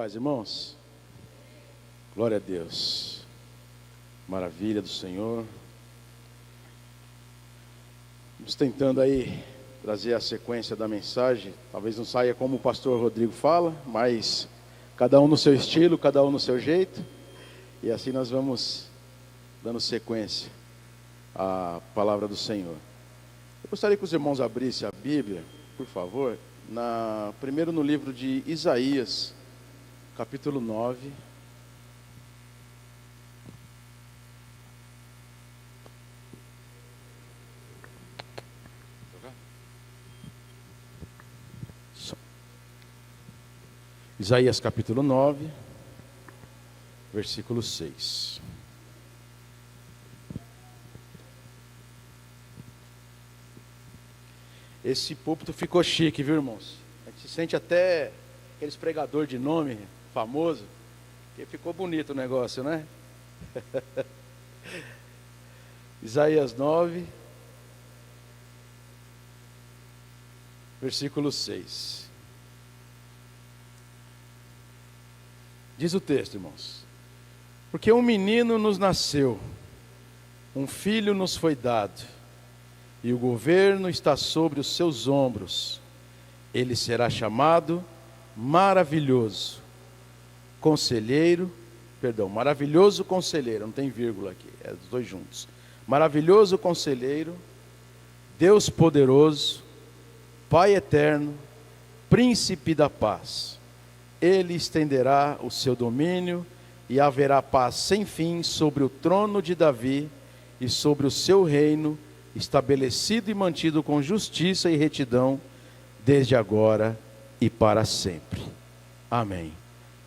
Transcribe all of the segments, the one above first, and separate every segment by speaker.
Speaker 1: paz, irmãos. Glória a Deus. Maravilha do Senhor. Estamos tentando aí trazer a sequência da mensagem. Talvez não saia como o pastor Rodrigo fala, mas cada um no seu estilo, cada um no seu jeito. E assim nós vamos dando sequência à palavra do Senhor. Eu gostaria que os irmãos abrissem a Bíblia, por favor, primeiro no livro de Isaías, capítulo 9. Isaías capítulo 9, versículo 6. Esse púlpito ficou chique, viu, irmãos? A gente se sente até aqueles pregador de nome famoso, que ficou bonito o negócio, né? Isaías 9, versículo 6. Diz o texto, irmãos: porque um menino nos nasceu, um filho nos foi dado, e o governo está sobre os seus ombros. Ele será chamado Maravilhoso Conselheiro, não tem vírgula aqui, é os dois juntos. Maravilhoso Conselheiro, Deus Poderoso, Pai Eterno, Príncipe da Paz. Ele estenderá o seu domínio e haverá paz sem fim sobre o trono de Davi e sobre o seu reino, estabelecido e mantido com justiça e retidão, desde agora e para sempre. Amém.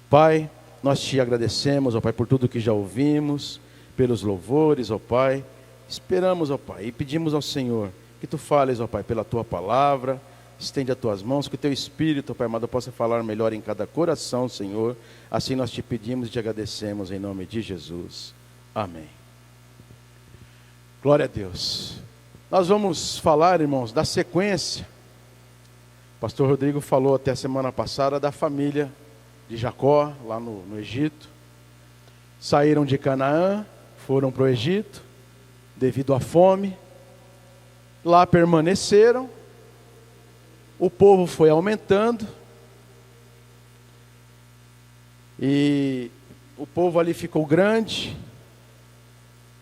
Speaker 1: Pai, nós te agradecemos, ó Pai, por tudo que já ouvimos, pelos louvores, ó Pai. Esperamos, ó Pai, e pedimos ao Senhor que tu fales, ó Pai, pela tua palavra. Estende as tuas mãos, que o teu Espírito, Pai amado, possa falar melhor em cada coração, Senhor. Assim nós te pedimos e te agradecemos em nome de Jesus. Amém. Glória a Deus. Nós vamos falar, irmãos, da sequência. O pastor Rodrigo falou até a semana passada da família de Jacó, lá no Egito. Saíram de Canaã, foram para o Egito, devido à fome. Lá permaneceram. O povo foi aumentando, e o povo ali ficou grande,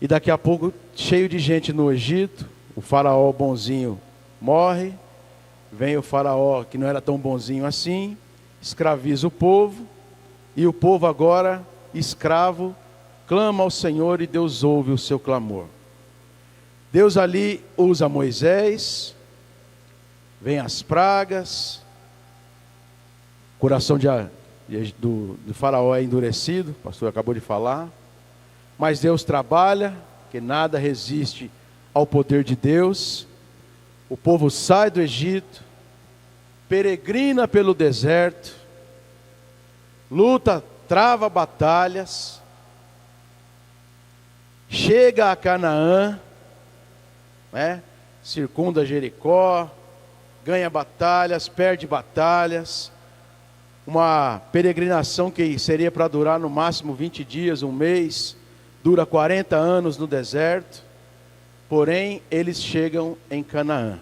Speaker 1: e daqui a pouco, cheio de gente no Egito, o faraó bonzinho morre, vem o faraó que não era tão bonzinho assim, escraviza o povo, e o povo agora, escravo, clama ao Senhor, e Deus ouve o seu clamor. Deus ali usa Moisés. Vem as pragas, o coração do faraó é endurecido, o pastor acabou de falar, mas Deus trabalha, que nada resiste ao poder de Deus. O povo sai do Egito, peregrina pelo deserto, luta, trava batalhas, chega a Canaã, circunda Jericó, ganha batalhas, perde batalhas, uma peregrinação que seria para durar no máximo 20 dias, um mês, dura 40 anos no deserto, porém eles chegam em Canaã.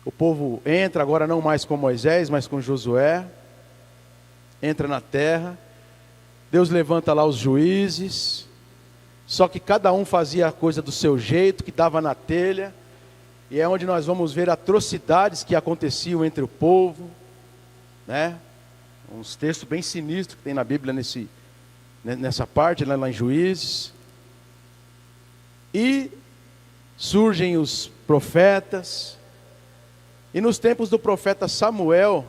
Speaker 1: O povo entra agora não mais com Moisés, mas com Josué, entra na terra, Deus levanta lá os juízes, só que cada um fazia a coisa do seu jeito, que dava na telha. E é onde nós vamos ver atrocidades que aconteciam entre o povo, uns textos bem sinistros que tem na Bíblia nessa parte, lá em Juízes. E surgem os profetas, e nos tempos do profeta Samuel,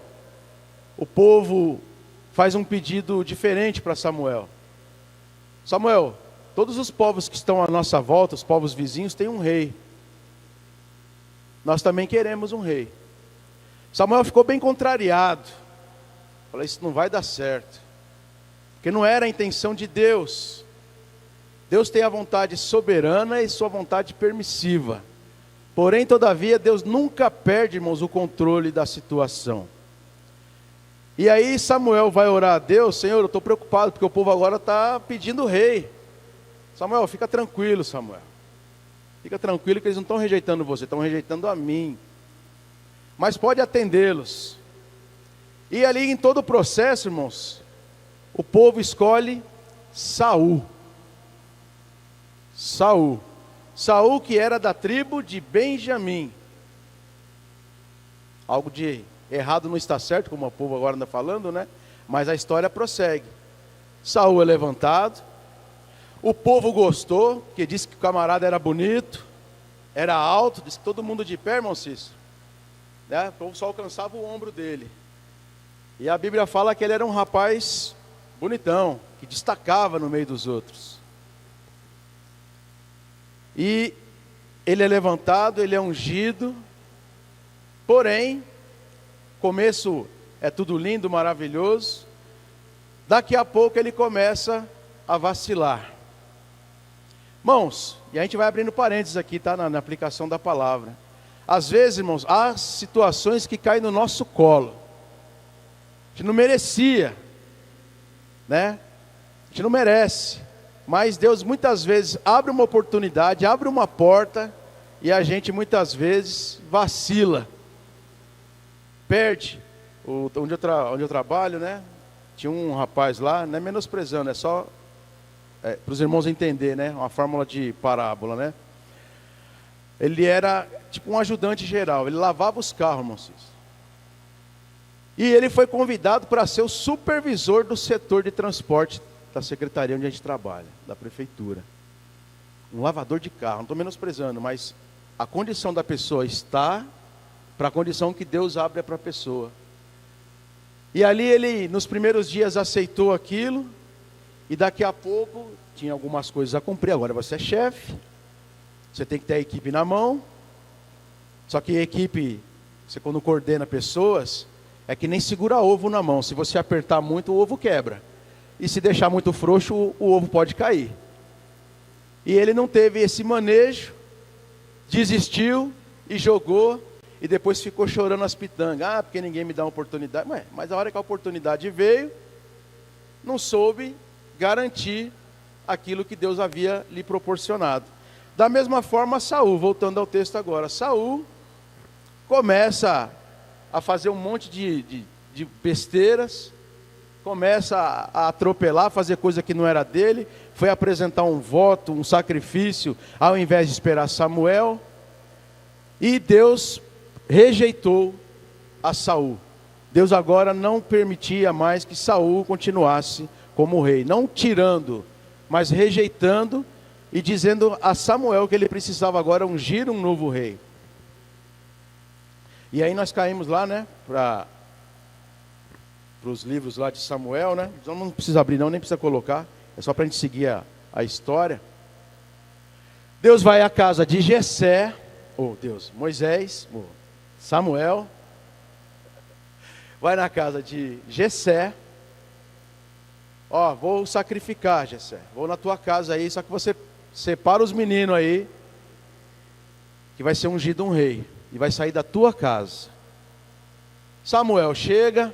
Speaker 1: o povo faz um pedido diferente para Samuel. Samuel, todos os povos que estão à nossa volta, os povos vizinhos, têm um rei. Nós também queremos um rei. Samuel ficou bem contrariado. Falou, isso não vai dar certo. Porque não era a intenção de Deus. Deus tem a vontade soberana e sua vontade permissiva. Porém, todavia, Deus nunca perde, irmãos, o controle da situação. E aí Samuel vai orar a Deus: Senhor, eu estou preocupado, porque o povo agora está pedindo rei. Samuel, fica tranquilo, Samuel. Fica tranquilo que eles não estão rejeitando você, estão rejeitando a mim. Mas pode atendê-los. E ali em todo o processo, irmãos, o povo escolhe Saul. Saul que era da tribo de Benjamim. Algo de errado não está certo, como o povo agora anda falando, né? Mas a história prossegue. Saul é levantado. O povo gostou, porque disse que o camarada era bonito, era alto, disse que todo mundo de pé, irmão Cícero, né? O povo só alcançava o ombro dele. E a Bíblia fala que ele era um rapaz bonitão, que destacava no meio dos outros. E ele é levantado, ele é ungido, porém, começo é tudo lindo, maravilhoso, daqui a pouco ele começa a vacilar. Irmãos, e a gente vai abrindo parênteses aqui, tá? Na aplicação da palavra. Às vezes, irmãos, há situações que caem no nosso colo. A gente não merecia, né? A gente não merece. Mas Deus muitas vezes abre uma oportunidade, abre uma porta, e a gente muitas vezes vacila. Perde. Onde eu trabalho, né? Tinha um rapaz lá, não é menosprezando, é só para os irmãos entenderem, né? Uma fórmula de parábola, né? Ele era tipo um ajudante geral, ele lavava os carros, irmãos. E ele foi convidado para ser o supervisor do setor de transporte da secretaria onde a gente trabalha, da prefeitura. Um lavador de carro, não estou menosprezando, mas a condição da pessoa está para a condição que Deus abre para a pessoa. E ali ele, nos primeiros dias, aceitou aquilo, e daqui a pouco, tinha algumas coisas a cumprir. Agora você é chefe, você tem que ter a equipe na mão. Só que a equipe, você quando coordena pessoas, é que nem segura ovo na mão. Se você apertar muito, o ovo quebra. E se deixar muito frouxo, o ovo pode cair. E ele não teve esse manejo, desistiu e jogou, e depois ficou chorando as pitangas. Ah, porque ninguém me dá uma oportunidade. Mas a hora que a oportunidade veio, não soube garantir aquilo que Deus havia lhe proporcionado. Da mesma forma, Saul, voltando ao texto agora, Saul começa a fazer um monte de besteiras, começa a atropelar, fazer coisa que não era dele, foi apresentar um voto, um sacrifício, ao invés de esperar Samuel, e Deus rejeitou a Saul. Deus agora não permitia mais que Saul continuasse como rei, não tirando, mas rejeitando e dizendo a Samuel que ele precisava agora ungir um novo rei. E aí nós caímos lá, né, para os livros lá de Samuel, né? Então não precisa abrir não, nem precisa colocar, é só para a gente seguir a história. Deus vai à casa de Jessé, Moisés, Samuel, vai na casa de Jessé. Ó, vou sacrificar, Jessé, vou na tua casa aí, só que você separa os meninos aí, que vai ser ungido um rei, e vai sair da tua casa. Samuel chega,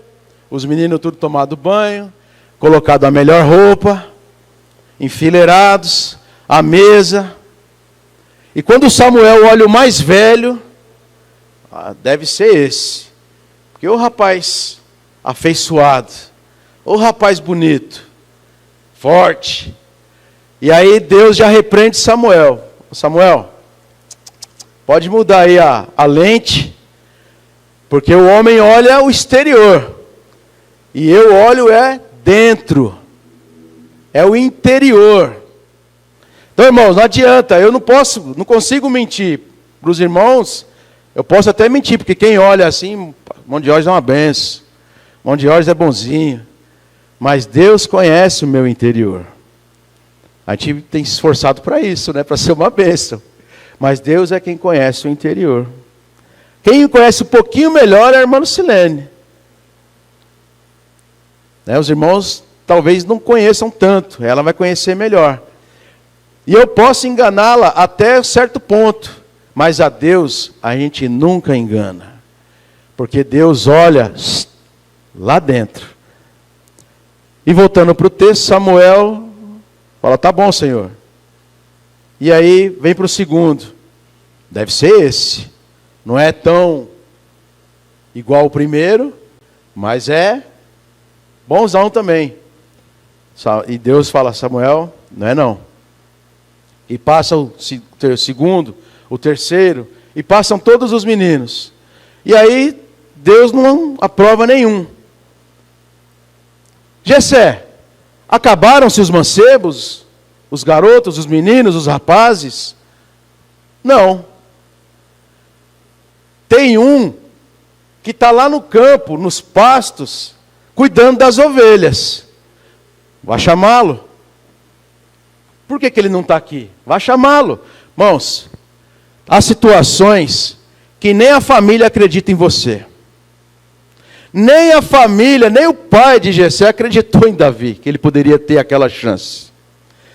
Speaker 1: os meninos tudo tomado banho, colocado a melhor roupa, enfileirados, à mesa. E quando Samuel olha o mais velho, deve ser esse, porque o rapaz afeiçoado, o rapaz bonito, forte. E aí Deus já repreende Samuel. Samuel, pode mudar aí a lente, porque o homem olha o exterior, e eu olho dentro, é o interior. Então, irmãos, não adianta, eu não consigo mentir para os irmãos. Eu posso até mentir, porque quem olha assim, irmão Diógenes é uma benção, irmão Diógenes é bonzinho, mas Deus conhece o meu interior. A gente tem se esforçado para isso, né? Para ser uma bênção. Mas Deus é quem conhece o interior. Quem conhece um pouquinho melhor é a irmã Lucilene. Né? Os irmãos talvez não conheçam tanto, ela vai conhecer melhor. E eu posso enganá-la até certo ponto, mas a Deus a gente nunca engana. Porque Deus olha lá dentro. E voltando para o texto, Samuel fala, tá bom, Senhor. E aí vem para o segundo. Deve ser esse. Não é tão igual o primeiro, mas é bonzão também. E Deus fala, Samuel, não é não. E passa o segundo, o terceiro, e passam todos os meninos. E aí, Deus não aprova nenhum. Jessé, acabaram-se os mancebos, os garotos, os meninos, os rapazes? Não. Tem um que está lá no campo, nos pastos, cuidando das ovelhas. Vai chamá-lo. Por que ele não está aqui? Vai chamá-lo. Irmãos, há situações que nem a família acredita em você. Nem a família, nem o pai de Jessé acreditou em Davi, que ele poderia ter aquela chance.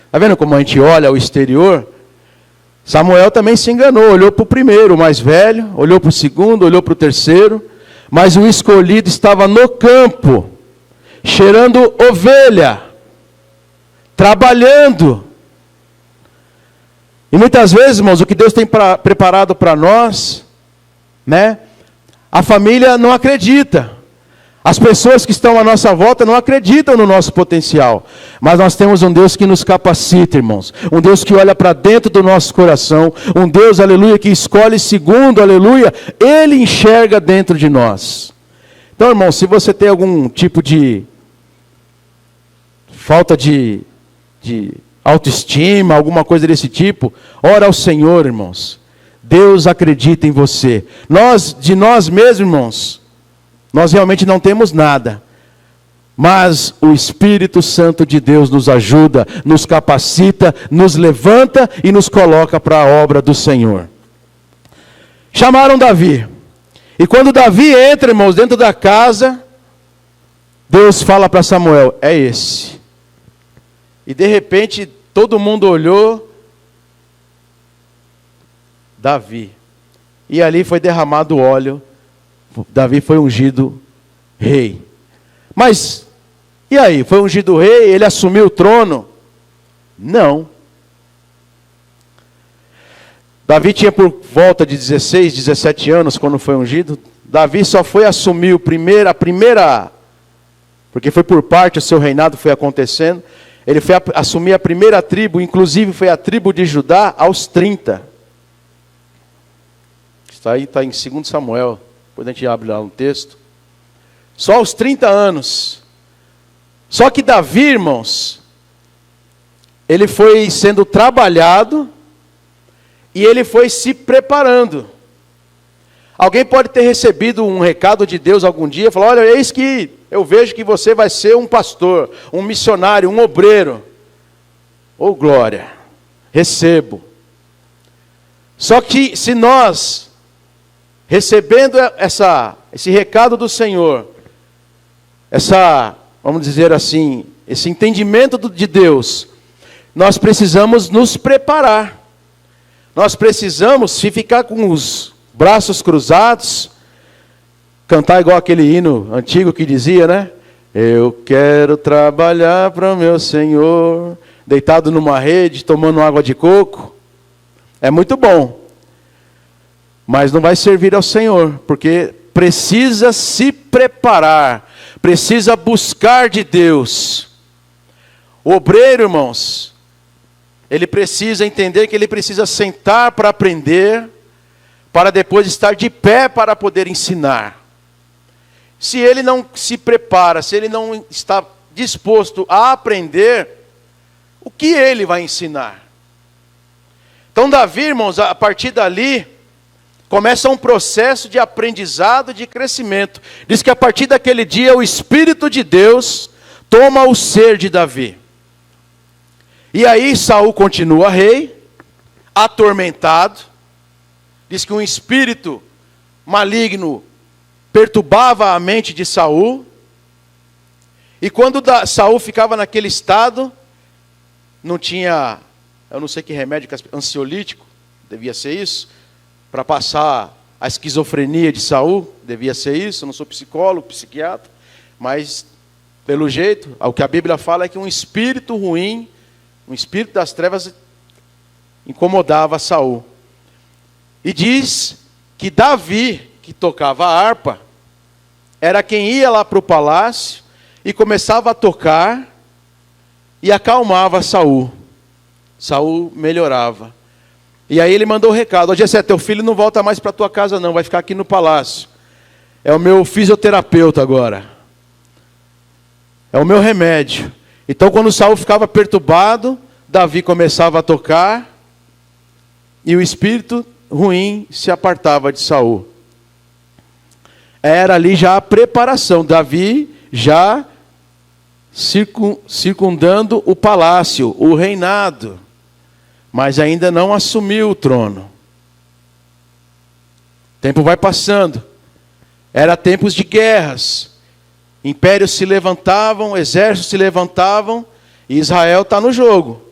Speaker 1: Está vendo como a gente olha ao exterior? Samuel também se enganou, olhou para o primeiro, o mais velho, olhou para o segundo, olhou para o terceiro, mas o escolhido estava no campo, cheirando ovelha, trabalhando. E muitas vezes, irmãos, o que Deus tem preparado para nós, né? A família não acredita. As pessoas que estão à nossa volta não acreditam no nosso potencial. Mas nós temos um Deus que nos capacita, irmãos. Um Deus que olha para dentro do nosso coração. Um Deus, aleluia, que escolhe segundo, aleluia. Ele enxerga dentro de nós. Então, irmãos, se você tem algum tipo de falta de autoestima, alguma coisa desse tipo, ora ao Senhor, irmãos. Deus acredita em você. De nós mesmos, irmãos, nós realmente não temos nada. Mas o Espírito Santo de Deus nos ajuda, nos capacita, nos levanta e nos coloca para a obra do Senhor. Chamaram Davi. E quando Davi entra, irmãos, dentro da casa, Deus fala para Samuel, é esse. E de repente, todo mundo olhou, Davi. E ali foi derramado óleo. Davi foi ungido rei. Mas, e aí? Foi ungido rei? Ele assumiu o trono? Não. Davi tinha por volta de 16, 17 anos quando foi ungido. Davi só foi assumir a primeira, porque foi por parte, o seu reinado foi acontecendo. Ele foi assumir a primeira tribo, inclusive foi a tribo de Judá, aos 30. Está aí, está em 2 Samuel. Depois a gente abre lá no texto. Só aos 30 anos. Só que Davi, irmãos, ele foi sendo trabalhado e ele foi se preparando. Alguém pode ter recebido um recado de Deus algum dia e falar, olha, eis que eu vejo que você vai ser um pastor, um missionário, um obreiro. Oh, glória, recebo. Só que se nós, recebendo esse recado do Senhor, vamos dizer assim, esse entendimento de Deus, nós precisamos nos preparar. Nós precisamos, se ficar com os braços cruzados, cantar igual aquele hino antigo que dizia, né? Eu quero trabalhar para o meu Senhor, deitado numa rede, tomando água de coco. É muito bom, mas não vai servir ao Senhor, porque precisa se preparar, precisa buscar de Deus. O obreiro, irmãos, ele precisa entender que ele precisa sentar para aprender, para depois estar de pé para poder ensinar. Se ele não se prepara, se ele não está disposto a aprender, o que ele vai ensinar? Então Davi, irmãos, a partir dali, começa um processo de aprendizado, de crescimento. Diz que a partir daquele dia, o Espírito de Deus toma o ser de Davi. E aí Saul continua rei, atormentado. Diz que um espírito maligno perturbava a mente de Saul. E quando Saul ficava naquele estado, não tinha, eu não sei que remédio, ansiolítico, devia ser isso, para passar a esquizofrenia de Saul, devia ser isso, eu não sou psicólogo, psiquiatra, Mas, pelo jeito, o que a Bíblia fala é que um espírito ruim, um espírito das trevas, incomodava Saul. E diz que Davi, que tocava a harpa, era quem ia lá para o palácio e começava a tocar e acalmava Saul. Saul melhorava. E aí ele mandou o recado: ó Jessé, teu filho não volta mais para a tua casa não, vai ficar aqui no palácio. É o meu fisioterapeuta agora. É o meu remédio. Então quando Saul ficava perturbado, Davi começava a tocar e o espírito ruim se apartava de Saul. Era ali já a preparação. Davi já circundando o palácio, o reinado. Mas ainda não assumiu o trono. O tempo vai passando. Era tempos de guerras. Impérios se levantavam, exércitos se levantavam, e Israel está no jogo.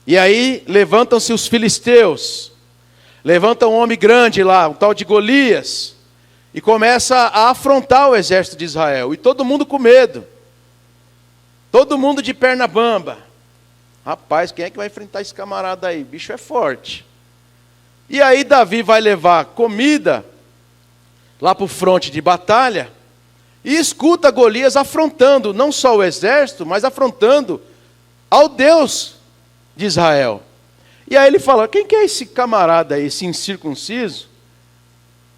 Speaker 1: E aí levantam-se os filisteus. Levanta um homem grande lá, um tal de Golias. E começa a afrontar o exército de Israel. E todo mundo com medo. Todo mundo de perna bamba. Rapaz, quem é que vai enfrentar esse camarada aí? O bicho é forte. E aí Davi vai levar comida lá para o fronte de batalha. E escuta Golias afrontando, não só o exército, mas afrontando ao Deus de Israel. E aí ele fala: quem que é esse camarada aí, esse incircunciso,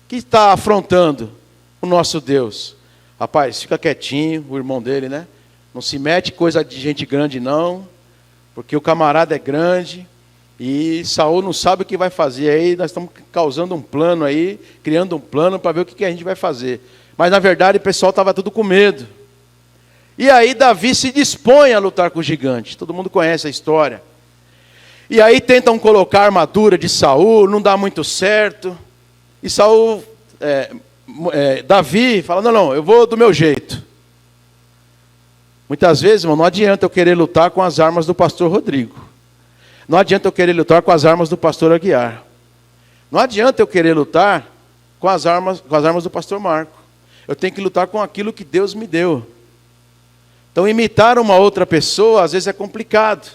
Speaker 1: que está afrontando o nosso Deus? Rapaz, fica quietinho, o irmão dele, né? Não se mete coisa de gente grande não, porque o camarada é grande e Saul não sabe o que vai fazer. Aí nós estamos causando um plano aí, criando um plano para ver o que a gente vai fazer. Mas na verdade o pessoal estava tudo com medo. E aí Davi se dispõe a lutar com o gigante. Todo mundo conhece a história. E aí tentam colocar a armadura de Saul, não dá muito certo. E Saul, Davi fala: não, eu vou do meu jeito. Muitas vezes, irmão, não adianta eu querer lutar com as armas do pastor Rodrigo. Não adianta eu querer lutar com as armas do pastor Aguiar. Não adianta eu querer lutar com as armas do pastor Marco. Eu tenho que lutar com aquilo que Deus me deu. Então, imitar uma outra pessoa, às vezes, é complicado.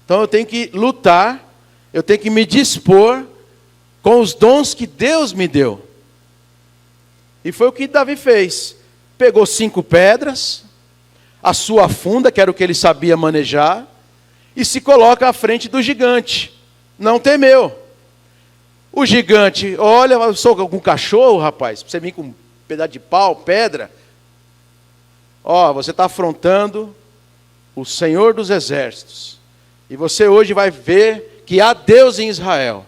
Speaker 1: Então, eu tenho que lutar, eu tenho que me dispor com os dons que Deus me deu. E foi o que Davi fez. Pegou 5 pedras, a sua funda, que era o que ele sabia manejar, e se coloca à frente do gigante. Não temeu. O gigante: olha, eu sou um cachorro, rapaz, você vir com um pedaço de pau, pedra. Ó, você está afrontando o Senhor dos Exércitos. E você hoje vai ver que há Deus em Israel.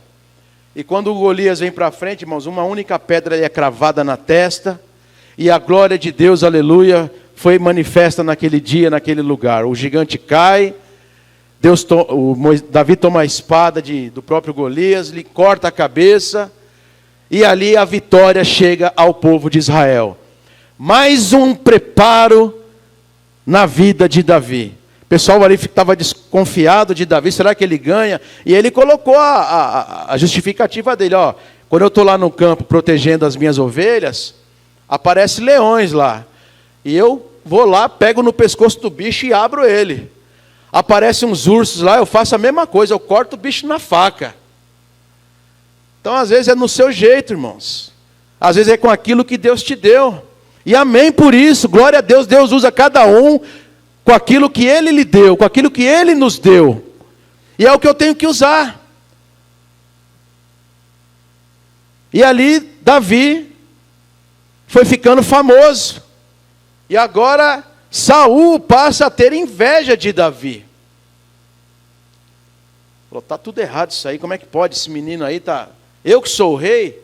Speaker 1: E quando o Golias vem para frente, irmãos, uma única pedra é cravada na testa, e a glória de Deus, aleluia, foi manifesta naquele dia, naquele lugar. O gigante cai, Davi toma a espada do próprio Golias, lhe corta a cabeça, e ali a vitória chega ao povo de Israel. Mais um preparo na vida de Davi. O pessoal ali estava desconfiado de Davi, será que ele ganha? E ele colocou a justificativa dele: ó, quando eu estou lá no campo protegendo as minhas ovelhas, aparecem leões lá. E eu vou lá, pego no pescoço do bicho e abro ele. Aparecem uns ursos lá, eu faço a mesma coisa, eu corto o bicho na faca. Então, às vezes é no seu jeito, irmãos. Às vezes é com aquilo que Deus te deu. E amém por isso, glória a Deus. Deus usa cada um com aquilo que Ele lhe deu, com aquilo que Ele nos deu. E é o que eu tenho que usar. E ali, Davi foi ficando famoso. E agora, Saul passa a ter inveja de Davi. Falou: está tudo errado isso aí, como é que pode esse menino aí, eu que sou o rei?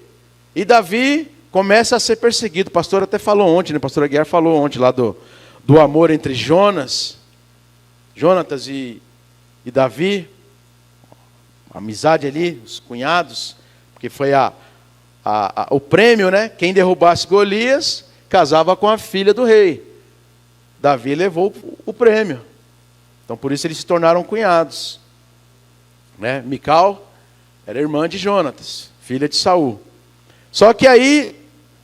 Speaker 1: E Davi começa a ser perseguido. O pastor até falou ontem, né? O pastor Aguiar falou ontem lá do amor entre Jonatas e Davi. A amizade ali, os cunhados, porque foi o prêmio, né? Quem derrubasse Golias, casava com a filha do rei. Davi levou o prêmio. Então por isso eles se tornaram cunhados. Né? Mical era irmã de Jonatas, filha de Saul. Só que aí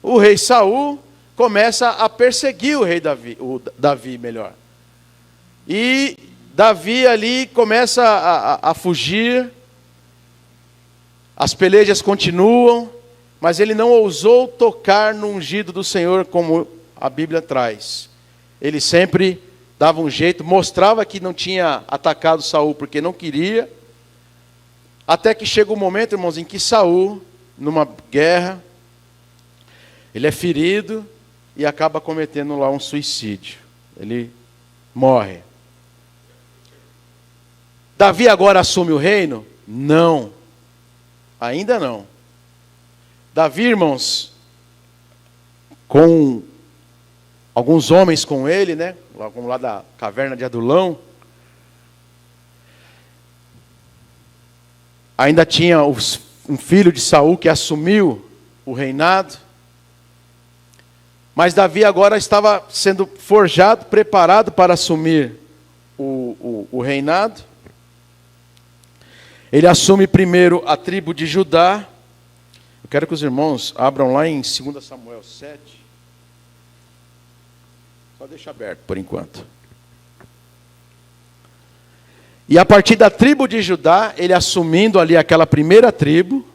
Speaker 1: o rei Saul começa a perseguir o rei Davi, E Davi ali começa a fugir, as pelejas continuam, mas ele não ousou tocar no ungido do Senhor, como a Bíblia traz. Ele sempre dava um jeito, mostrava que não tinha atacado Saul porque não queria, até que chega o momento, irmãos, em que Saul, numa guerra, ele é ferido e acaba cometendo lá um suicídio. Ele morre. Davi agora assume o reino? Não. Ainda não. Davi, irmãos, com alguns homens com ele, né? Como lá da caverna de Adulão. Ainda tinha um filho de Saul que assumiu o reinado. Mas Davi agora estava sendo forjado, preparado para assumir o reinado. Ele assume primeiro a tribo de Judá. Eu quero que os irmãos abram lá em 2 Samuel 7. Só deixa aberto por enquanto. E a partir da tribo de Judá, ele assumindo ali aquela primeira tribo.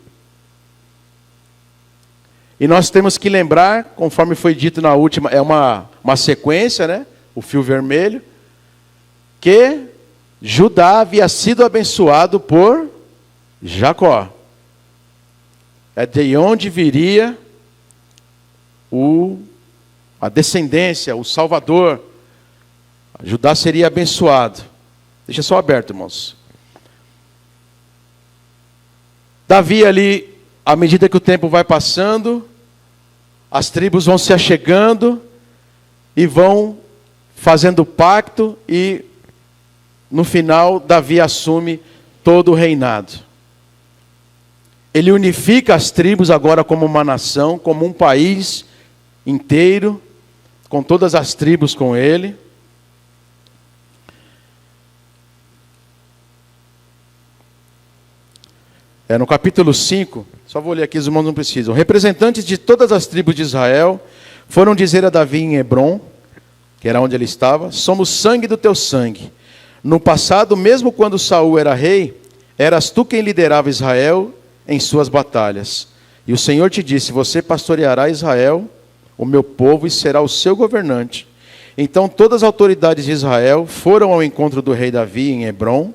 Speaker 1: E nós temos que lembrar, conforme foi dito na última, é uma sequência, né? O fio vermelho. Que Judá havia sido abençoado por Jacó. É de onde viria a descendência, o Salvador. Judá seria abençoado. Deixa só aberto, irmãos. Davi ali, à medida que o tempo vai passando, as tribos vão se achegando e vão fazendo pacto e no final Davi assume todo o reinado. Ele unifica as tribos agora como uma nação, como um país inteiro, com todas as tribos com ele. No capítulo 5, só vou ler aqui, os irmãos não precisam. Representantes de todas as tribos de Israel foram dizer a Davi em Hebrom, que era onde ele estava: somos sangue do teu sangue. No passado, mesmo quando Saul era rei, eras tu quem liderava Israel em suas batalhas. E o Senhor te disse: você pastoreará Israel, o meu povo, e será o seu governante. Então todas as autoridades de Israel foram ao encontro do rei Davi em Hebrom.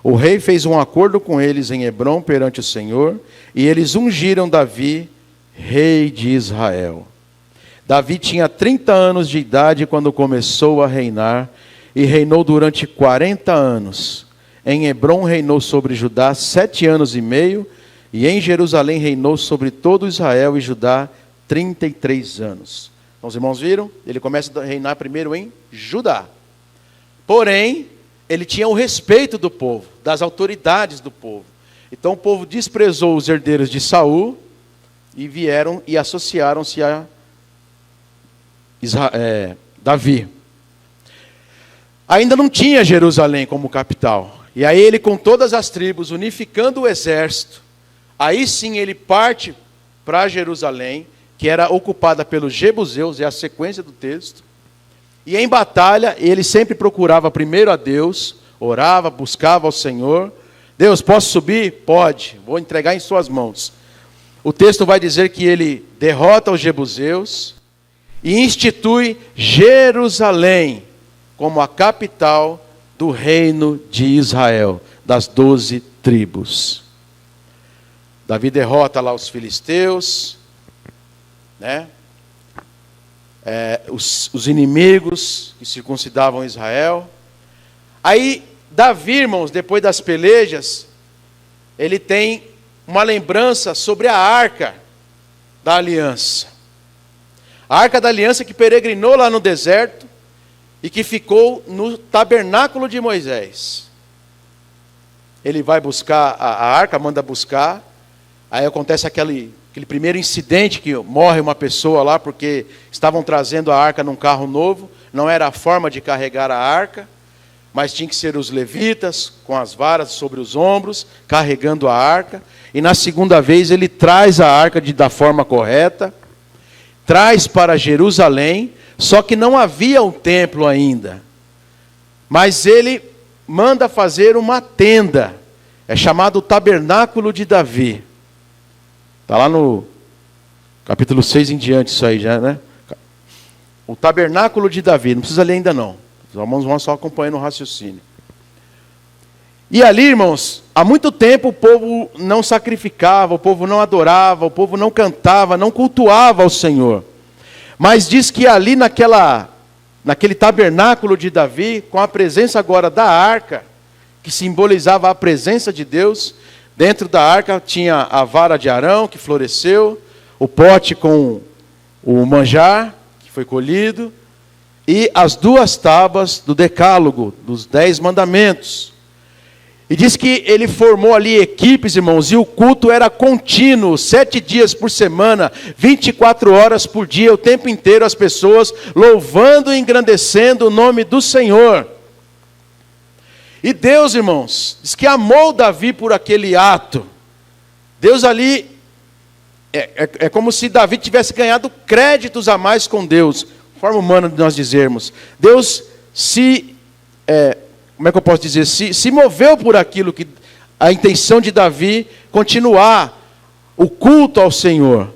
Speaker 1: O rei fez um acordo com eles em Hebrom perante o Senhor, e eles ungiram Davi, rei de Israel. Davi tinha 30 anos de idade quando começou a reinar, e reinou durante 40 anos. Em Hebrom reinou sobre Judá 7 anos e meio, e em Jerusalém reinou sobre todo Israel e Judá 33 anos. Então os irmãos viram? Ele começa a reinar primeiro em Judá. Porém, ele tinha o respeito do povo, das autoridades do povo. Então o povo desprezou os herdeiros de Saul e vieram e associaram-se a Davi. Ainda não tinha Jerusalém como capital. E aí ele, com todas as tribos, unificando o exército, aí sim ele parte para Jerusalém, que era ocupada pelos jebuseus, é a sequência do texto. E em batalha, ele sempre procurava primeiro a Deus, orava, buscava ao Senhor. Deus, posso subir? Pode, vou entregar em suas mãos. O texto vai dizer que ele derrota os jebuseus e institui Jerusalém como a capital do reino de Israel, das 12 tribos. Davi derrota lá os filisteus, né? Os inimigos que circuncidavam Israel. Aí Davi, irmãos, depois das pelejas, ele tem uma lembrança sobre a arca da aliança. A arca da aliança que peregrinou lá no deserto e que ficou no tabernáculo de Moisés. Ele vai buscar a arca, manda buscar. Aí acontece aquele primeiro incidente que morre uma pessoa lá porque estavam trazendo a arca num carro novo. Não era a forma de carregar a arca, mas tinha que ser os levitas com as varas sobre os ombros, carregando a arca. E na segunda vez ele traz a arca da forma correta. traz para Jerusalém, só que não havia um templo ainda. Mas ele manda fazer uma tenda, é chamado o Tabernáculo de Davi. Está lá no capítulo 6 em diante isso aí já, né? O Tabernáculo de Davi, não precisa ler ainda não. Vamos só acompanhando o raciocínio. E ali, irmãos, há muito tempo o povo não sacrificava, o povo não adorava, o povo não cantava, não cultuava ao Senhor. Mas diz que ali naquele tabernáculo de Davi, com a presença agora da arca, que simbolizava a presença de Deus, dentro da arca tinha a vara de Arão, que floresceu, o pote com o manjar, que foi colhido, e as 2 tábuas do decálogo, dos 10 mandamentos. E diz que ele formou ali equipes, irmãos, e o culto era contínuo, 7 dias por semana, 24 horas por dia, o tempo inteiro as pessoas louvando e engrandecendo o nome do Senhor. E Deus, irmãos, diz que amou Davi por aquele ato. Deus ali, é como se Davi tivesse ganhado créditos a mais com Deus, forma humana de nós dizermos. Deus como é que eu posso dizer? Se moveu por aquilo que a intenção de Davi continuar o culto ao Senhor,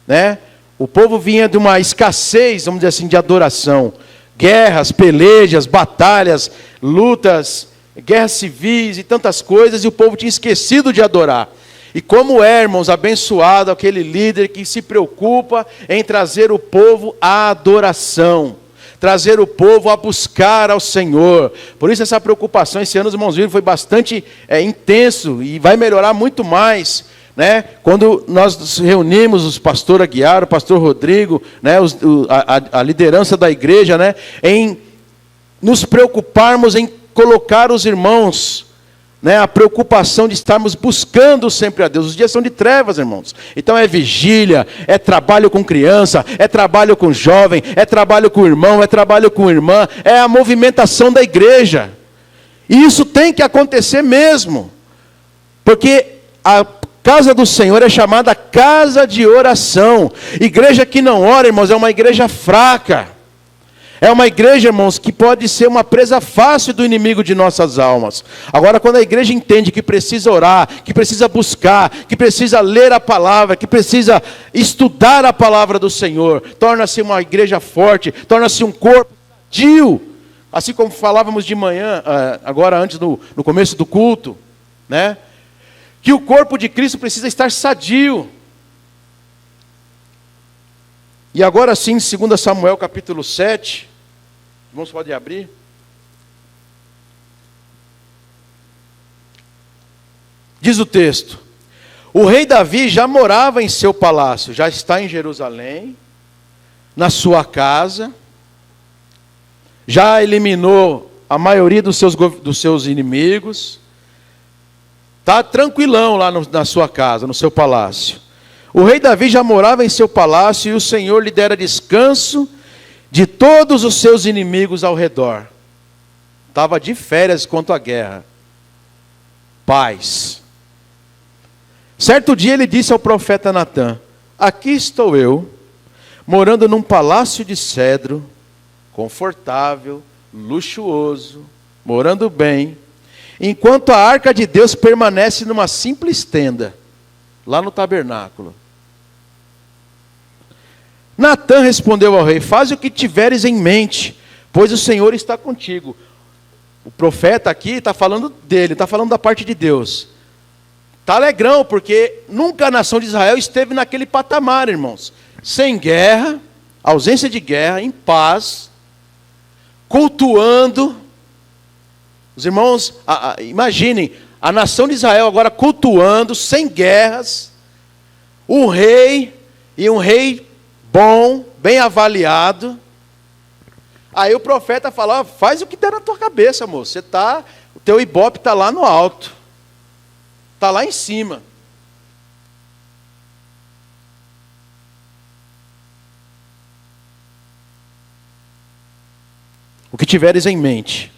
Speaker 1: né? O povo vinha de uma escassez, vamos dizer assim, de adoração, guerras, pelejas, batalhas, lutas, guerras civis e tantas coisas, e o povo tinha esquecido de adorar. E como é, irmãos, abençoado aquele líder que se preocupa em trazer o povo à adoração, trazer o povo a buscar ao Senhor. Por isso essa preocupação esse ano, os irmãos viram, foi bastante intenso e vai melhorar muito mais, né? Quando nós nos reunimos, o pastor Aguiar, o pastor Rodrigo, né? a liderança da igreja, né? Em nos preocuparmos em colocar os irmãos, né, a preocupação de estarmos buscando sempre a Deus. Os dias são de trevas, irmãos. Então é vigília, é trabalho com criança, é trabalho com jovem, é trabalho com irmão, é trabalho com irmã, é a movimentação da igreja. E isso tem que acontecer mesmo. Porque a casa do Senhor é chamada casa de oração. Igreja que não ora, irmãos, é uma igreja fraca. É uma igreja, irmãos, que pode ser uma presa fácil do inimigo de nossas almas. Agora, quando a igreja entende que precisa orar, que precisa buscar, que precisa ler a palavra, que precisa estudar a palavra do Senhor, torna-se uma igreja forte, torna-se um corpo sadio. Assim como falávamos de manhã, agora antes no começo do culto, né? Que o corpo de Cristo precisa estar sadio. E agora sim, 2 Samuel capítulo 7, irmãos, pode abrir. Diz o texto: o rei Davi já morava em seu palácio, já está em Jerusalém, na sua casa, já eliminou a maioria dos seus inimigos, está tranquilão lá na sua casa, no seu palácio. O rei Davi já morava em seu palácio e o Senhor lhe dera descanso de todos os seus inimigos ao redor. Estava de férias quanto à guerra. Paz. Certo dia ele disse ao profeta Natã: aqui estou eu, morando num palácio de cedro, confortável, luxuoso, morando bem, enquanto a arca de Deus permanece numa simples tenda, lá no tabernáculo. Natã respondeu ao rei: faze o que tiveres em mente, pois o Senhor está contigo. O profeta aqui está falando dele, está falando da parte de Deus. Está alegrão, porque nunca a nação de Israel esteve naquele patamar, irmãos. Sem guerra, ausência de guerra, em paz, cultuando. Os irmãos, imaginem, a nação de Israel agora cultuando, sem guerras, um rei bom, bem avaliado. Aí o profeta fala: faz o que der na tua cabeça, moço. O teu ibope está lá no alto, está lá em cima. O que tiveres em mente.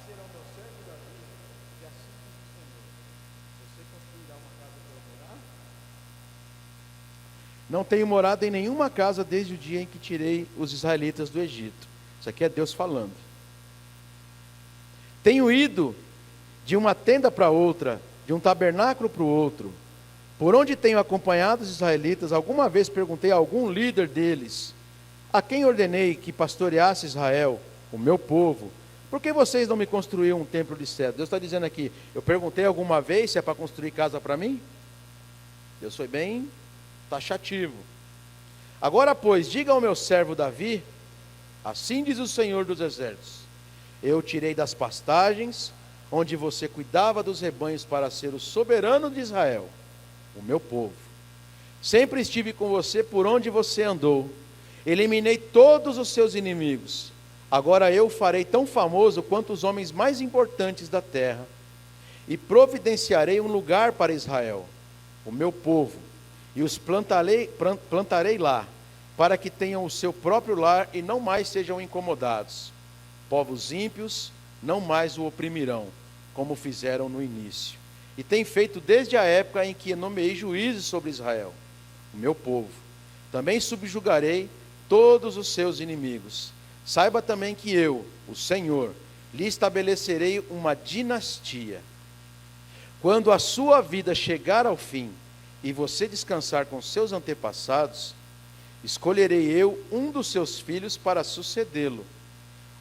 Speaker 1: dizer ao meu servo Davi, que assim diz o Senhor, você construirá uma casa para morar? Não tenho morado em nenhuma casa desde o dia em que tirei os israelitas do Egito. Isso aqui é Deus falando. Tenho ido de uma tenda para outra, de um tabernáculo para o outro. Por onde tenho acompanhado os israelitas, alguma vez perguntei a algum líder deles, a quem ordenei que pastoreasse Israel, o meu povo, por que vocês não me construíram um templo de cedro? Deus está dizendo aqui, eu perguntei alguma vez se é para construir casa para mim? Deus foi bem taxativo. Agora, pois, diga ao meu servo Davi, assim diz o Senhor dos Exércitos, eu tirei das pastagens, onde você cuidava dos rebanhos para ser o soberano de Israel, o meu povo. Sempre estive com você por onde você andou, eliminei todos os seus inimigos. Agora eu farei tão famoso quanto os homens mais importantes da terra, e providenciarei um lugar para Israel, o meu povo, e os plantarei lá, para que tenham o seu próprio lar e não mais sejam incomodados. Povos ímpios não mais o oprimirão, como fizeram no início. E tem feito desde a época em que nomeei juízes sobre Israel, o meu povo. Também subjugarei todos os seus inimigos. Saiba também que eu, o Senhor, lhe estabelecerei uma dinastia. Quando a sua vida chegar ao fim, e você descansar com seus antepassados, escolherei eu um dos seus filhos para sucedê-lo,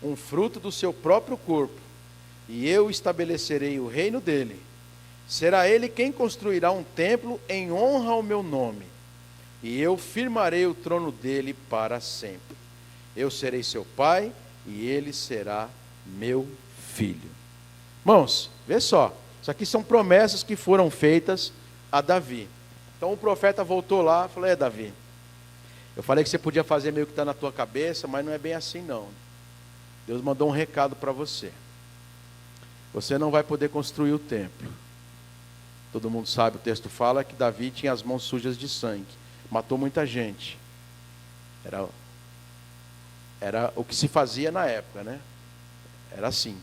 Speaker 1: um fruto do seu próprio corpo, e eu estabelecerei o reino dele. Será ele quem construirá um templo em honra ao meu nome, e eu firmarei o trono dele para sempre. Eu serei seu pai, e ele será meu filho. Irmãos, vê só, isso aqui são promessas que foram feitas a Davi. Então o profeta voltou lá e falou, Davi, eu falei que você podia fazer meio que está na tua cabeça, mas não é bem assim não. Deus mandou um recado para você. Você não vai poder construir o templo. Todo mundo sabe, o texto fala que Davi tinha as mãos sujas de sangue. Matou muita gente. Era o que se fazia na época, né? Era assim.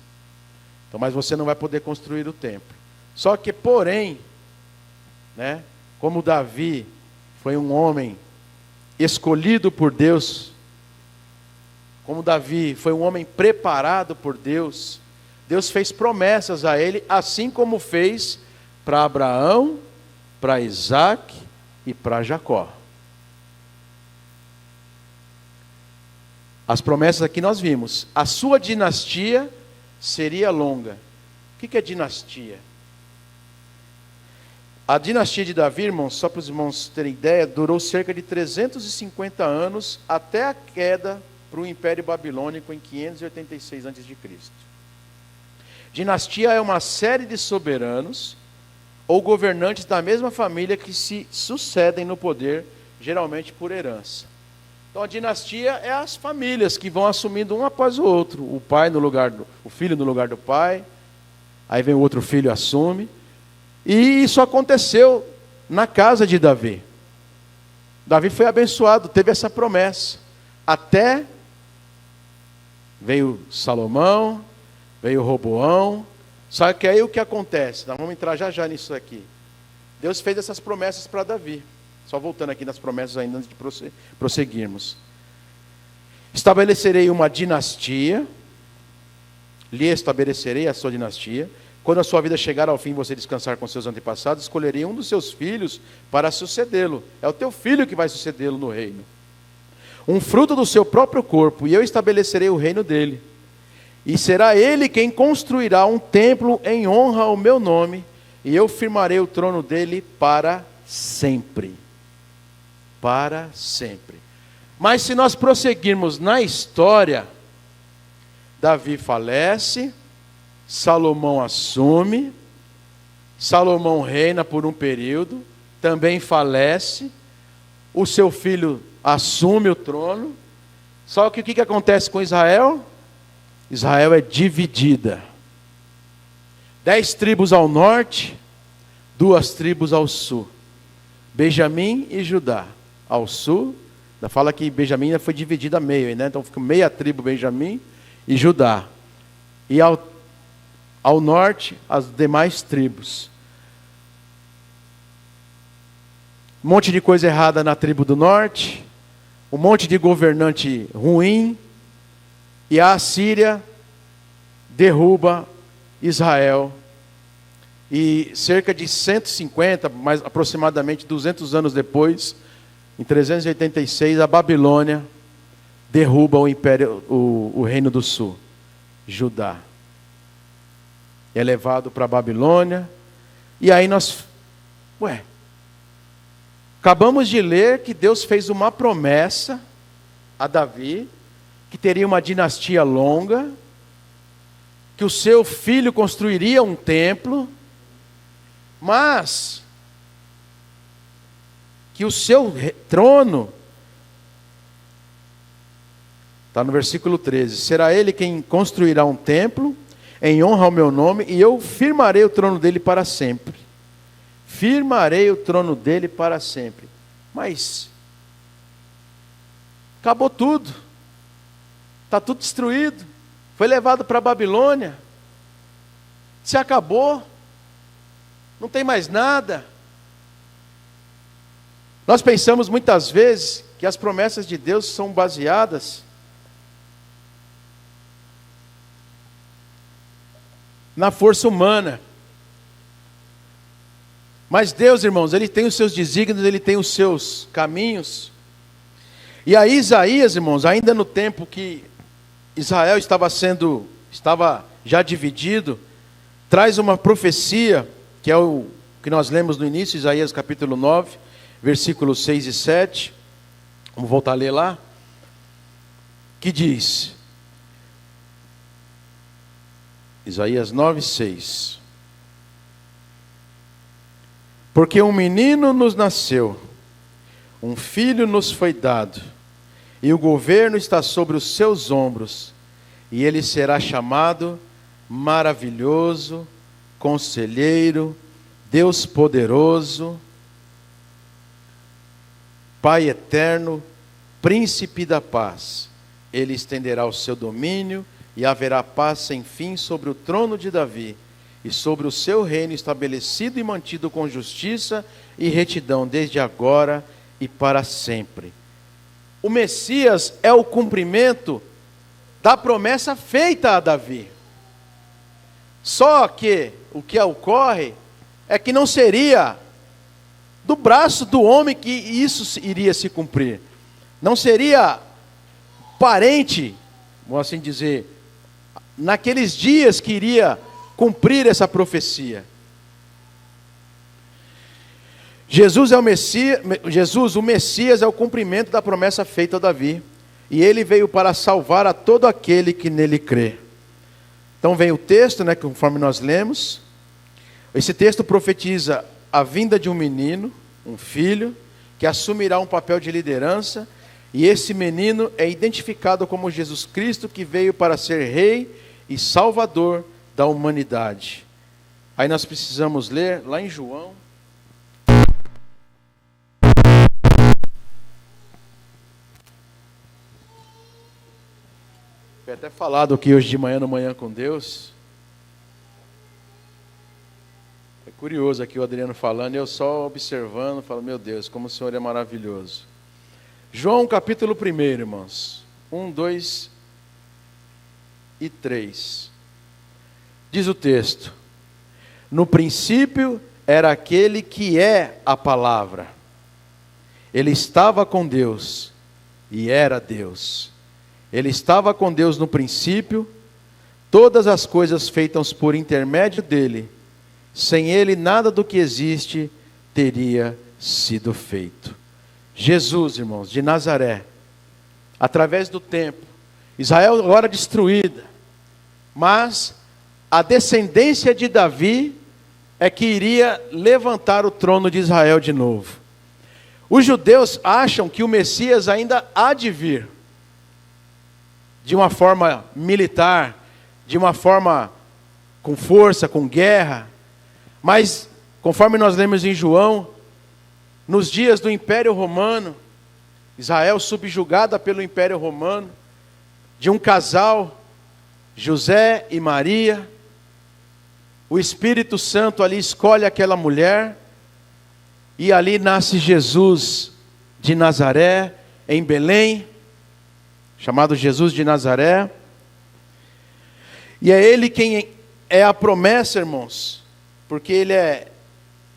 Speaker 1: Então, mas você não vai poder construir o templo. Só que, porém, né? Como Davi foi um homem escolhido por Deus, como Davi foi um homem preparado por Deus, Deus fez promessas a ele, assim como fez para Abraão, para Isaac e para Jacó. As promessas aqui nós vimos. A sua dinastia seria longa. O que é dinastia? A dinastia de Davi, irmãos, só para os irmãos terem ideia, durou cerca de 350 anos até a queda para o Império Babilônico em 586 a.C. Dinastia é uma série de soberanos ou governantes da mesma família que se sucedem no poder, geralmente por herança. Então a dinastia é as famílias que vão assumindo um após o outro. O pai no lugar o filho no lugar do pai, aí vem o outro filho e assume. E isso aconteceu na casa de Davi. Davi foi abençoado, teve essa promessa. Até veio Salomão, veio Roboão. Só que aí o que acontece? Nós vamos entrar já nisso aqui. Deus fez essas promessas para Davi. Só voltando aqui nas promessas ainda antes de prosseguirmos. Estabelecerei uma dinastia. Lhe estabelecerei a sua dinastia. Quando a sua vida chegar ao fim e você descansar com seus antepassados, escolherei um dos seus filhos para sucedê-lo. É o teu filho que vai sucedê-lo no reino. Um fruto do seu próprio corpo, e eu estabelecerei o reino dele. E será ele quem construirá um templo em honra ao meu nome, e eu firmarei o trono dele para sempre. Para sempre. Mas se nós prosseguirmos na história, Davi falece, Salomão assume, Salomão reina por um período, também falece, o seu filho assume o trono. Só que o que acontece com Israel? Israel é dividida. 10 tribos ao norte, 2 tribos ao sul. Benjamim e Judá. Ao sul, fala que Benjamim foi dividido a meio, né? Então fica meia tribo Benjamim e Judá. E Ao norte, as demais tribos. Um monte de coisa errada na tribo do norte, um monte de governante ruim, e a Assíria derruba Israel. E cerca de 150, mais aproximadamente 200 anos depois, em 386, a Babilônia derruba o império, o reino do sul, Judá. É levado para a Babilônia. E aí acabamos de ler que Deus fez uma promessa a Davi, que teria uma dinastia longa, que o seu filho construiria um templo, mas que o seu trono, está no versículo 13, será ele quem construirá um templo, em honra ao meu nome, e eu firmarei o trono dele para sempre. Firmarei o trono dele para sempre. Mas acabou tudo. Está tudo destruído. Foi levado para a Babilônia. Se acabou. Não tem mais nada. Nós pensamos muitas vezes que as promessas de Deus são baseadas na força humana. Mas Deus, irmãos, Ele tem os seus desígnios, Ele tem os seus caminhos. E aí Isaías, irmãos, ainda no tempo que Israel estava já dividido, traz uma profecia, que é o que nós lemos no início, Isaías capítulo 9, versículos 6 e 7. Vamos voltar a ler lá. Que diz... Isaías 9, 6. Porque um menino nos nasceu, um filho nos foi dado, e o governo está sobre os seus ombros, e ele será chamado Maravilhoso, Conselheiro, Deus Poderoso, Pai Eterno, Príncipe da Paz. Ele estenderá o seu domínio e haverá paz sem fim sobre o trono de Davi, e sobre o seu reino estabelecido e mantido com justiça e retidão, desde agora e para sempre. O Messias é o cumprimento da promessa feita a Davi. Só que o que ocorre é que não seria do braço do homem que isso iria se cumprir. Não seria parente, vamos assim dizer, naqueles dias que iria cumprir essa profecia. Jesus, o Messias é o cumprimento da promessa feita a Davi. E ele veio para salvar a todo aquele que nele crê. Então vem o texto, conforme nós lemos. Esse texto profetiza a vinda de um menino, um filho, que assumirá um papel de liderança. E esse menino é identificado como Jesus Cristo, que veio para ser rei e salvador da humanidade. Aí nós precisamos ler lá em João. Foi até falado aqui hoje de manhã, no Manhã com Deus. É curioso aqui o Adriano falando, e eu só observando, falo, meu Deus, como o Senhor é maravilhoso. João capítulo 1, irmãos. 1, 2 e 3. Diz o texto: no princípio era aquele que é a palavra. Ele estava com Deus e era Deus. Ele estava com Deus no princípio. Todas as coisas feitas por intermédio dele. Sem ele nada do que existe teria sido feito. Jesus, irmãos, de Nazaré, através do tempo, Israel agora destruída, mas a descendência de Davi é que iria levantar o trono de Israel de novo. Os judeus acham que o Messias ainda há de vir, de uma forma militar, de uma forma com força, com guerra, mas conforme nós lemos em João, nos dias do Império Romano, Israel subjugada pelo Império Romano, de um casal, José e Maria, o Espírito Santo ali escolhe aquela mulher, e ali nasce Jesus de Nazaré, em Belém, chamado Jesus de Nazaré. E é ele quem é a promessa, irmãos, porque ele é